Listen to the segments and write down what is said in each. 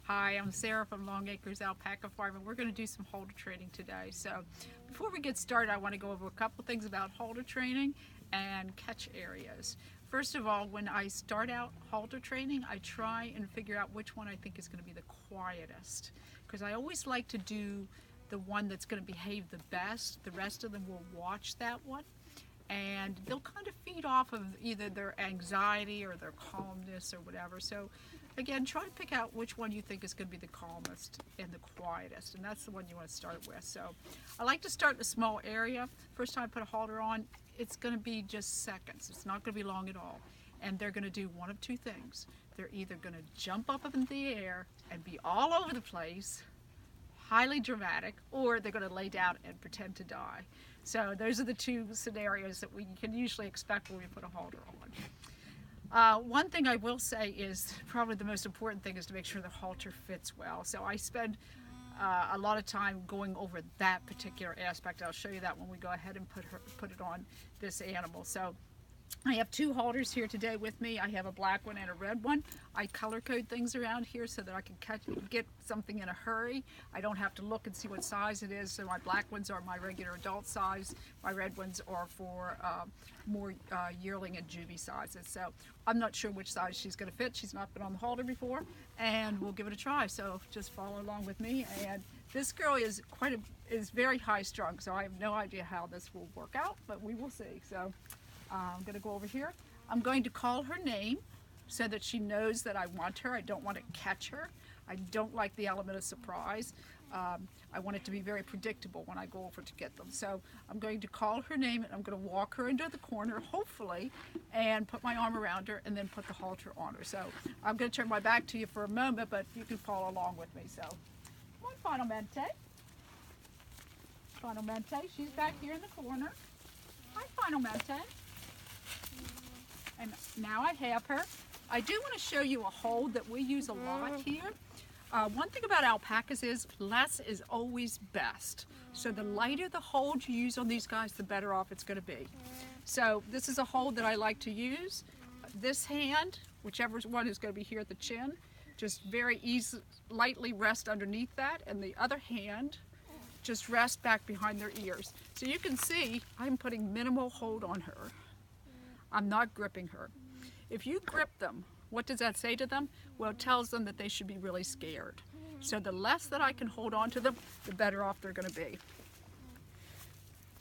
Hi, I'm Sarah from Long Acres Alpaca Farm, and we're going to do some halter training today. So before we get started, I want to go over a couple things about halter training and catch areas. First of all, when I start out halter training, I try and figure out which one I think is going to be the quietest, because I always like to do the one that's going to behave the best. The rest of them will watch that one, and they'll kind of feed off of either their anxiety or their calmness or whatever. So again, try to pick out which one you think is going to be the calmest and the quietest, and that's the one you want to start with. So I like to start in a small area. First time I put a halter on, it's going to be just seconds. It's not going to be long at all. And they're going to do one of two things. They're either going to jump up in the air and be all over the place, highly dramatic, or they're going to lay down and pretend to die. So those are the two scenarios that we can usually expect when we put a halter on. One thing I will say is probably the most important thing is to make sure the halter fits well. So I spend a lot of time going over that particular aspect. I'll show you that when we go ahead and put it on this animal. So I have two halters here today with me. I have a black one and a red one. I color code things around here so that I can get something in a hurry. I don't have to look and see what size it is. So my black ones are my regular adult size. My red ones are for more yearling and juvie sizes. So I'm not sure which size she's going to fit. She's not been on the halter before, and we'll give it a try. So just follow along with me. And this girl is very high strung, so I have no idea how this will work out, but we will see. So I'm going to go over here. I'm going to call her name so that she knows that I want her. I don't want to catch her. I don't like the element of surprise. I want it to be very predictable when I go over to get them. So I'm going to call her name, and I'm going to walk her into the corner, hopefully, and put my arm around her and then put the halter on her. So I'm going to turn my back to you for a moment, but you can follow along with me. So come on, Finalmente. Finalmente, she's back here in the corner. Hi, Finalmente. And now I have her. I do want to show you a hold that we use a lot here. One thing about alpacas is less is always best. So the lighter the hold you use on these guys, the better off it's going to be. So this is a hold that I like to use. This hand, whichever one is going to be here at the chin, just very easy, lightly rest underneath that, and the other hand just rest back behind their ears. So you can see I'm putting minimal hold on her. I'm not gripping her. If you grip them, what does that say to them? Well, it tells them that they should be really scared. So the less that I can hold on to them, the better off they're going to be.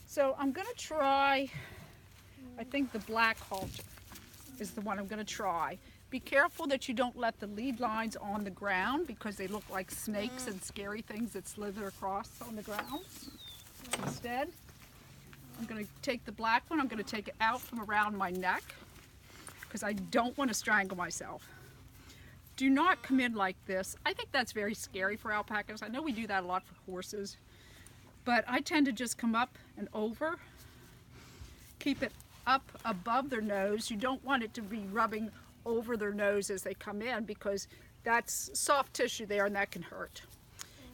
So I'm going to try, I think the black halter is the one I'm going to try. Be careful that you don't let the lead lines on the ground, because they look like snakes and scary things that slither across on the ground. Instead, I'm going to take the black one, I'm going to take it out from around my neck, because I don't want to strangle myself. Do not come in like this. I think that's very scary for alpacas. I know we do that a lot for horses, but I tend to just come up and over, keep it up above their nose. You don't want it to be rubbing over their nose as they come in, because that's soft tissue there and that can hurt.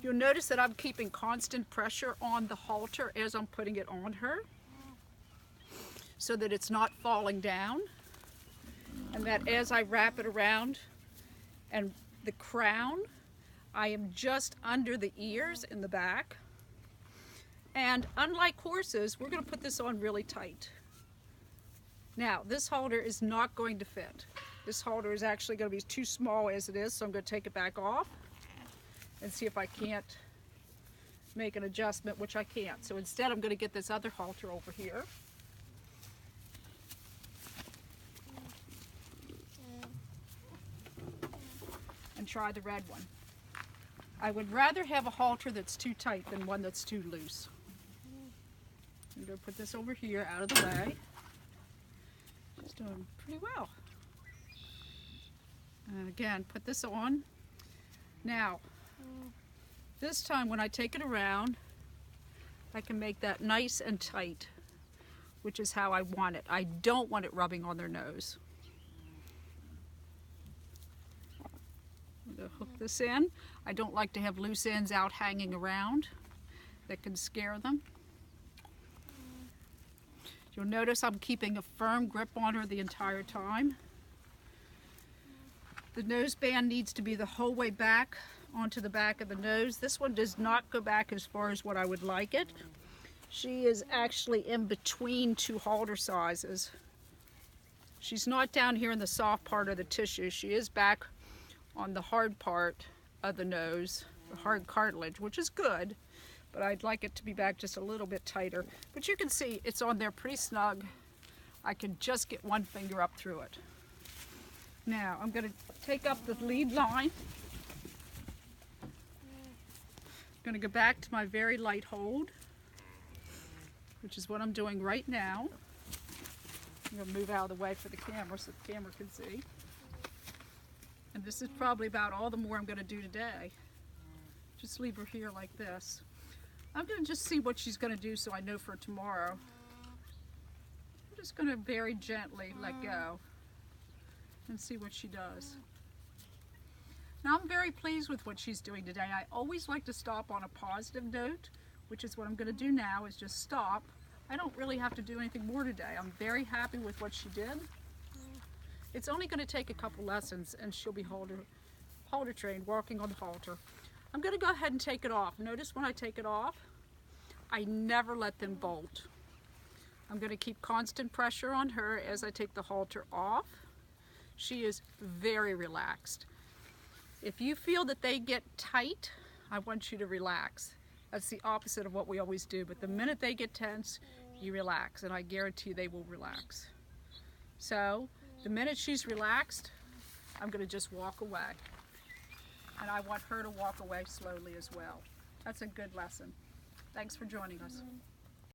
You'll notice that I'm keeping constant pressure on the halter as I'm putting it on her, so that it's not falling down, and that as I wrap it around and the crown, I am just under the ears in the back. And unlike horses, we're going to put this on really tight. Now, this halter is not going to fit. This halter is actually going to be too small as it is, so I'm going to take it back off and see if I can't make an adjustment, which I can't. So instead, I'm going to get this other halter over here. And try the red one. I would rather have a halter that's too tight than one that's too loose. I'm going to put this over here out of the way. She's doing pretty well. And again, put this on. Now, this time when I take it around, I can make that nice and tight, which is how I want it. I don't want it rubbing on their nose. I'm going to hook this in. I don't like to have loose ends out hanging around that can scare them. You'll notice I'm keeping a firm grip on her the entire time. The nose band needs to be the whole way back onto the back of the nose. This one does not go back as far as what I would like it. She is actually in between two halter sizes. She's not down here in the soft part of the tissue. She is back on the hard part of the nose, the hard cartilage, which is good, but I'd like it to be back just a little bit tighter. But you can see it's on there pretty snug. I can just get one finger up through it. Now I'm going to take up the lead line. I'm going to go back to my very light hold, which is what I'm doing right now. I'm going to move out of the way for the camera so the camera can see. And this is probably about all the more I'm going to do today. Just leave her here like this. I'm going to just see what she's going to do so I know for tomorrow. I'm just going to very gently let go and see what she does. Now I'm very pleased with what she's doing today. I always like to stop on a positive note, which is what I'm going to do now, is just stop. I don't really have to do anything more today. I'm very happy with what she did. It's only going to take a couple lessons and she'll be halter trained, walking on the halter. I'm going to go ahead and take it off. Notice when I take it off, I never let them bolt. I'm going to keep constant pressure on her as I take the halter off. She is very relaxed. If you feel that they get tight, I want you to relax. That's the opposite of what we always do, but the minute they get tense, you relax, and I guarantee they will relax. So, the minute she's relaxed, I'm going to just walk away. And I want her to walk away slowly as well. That's a good lesson. Thanks for joining us.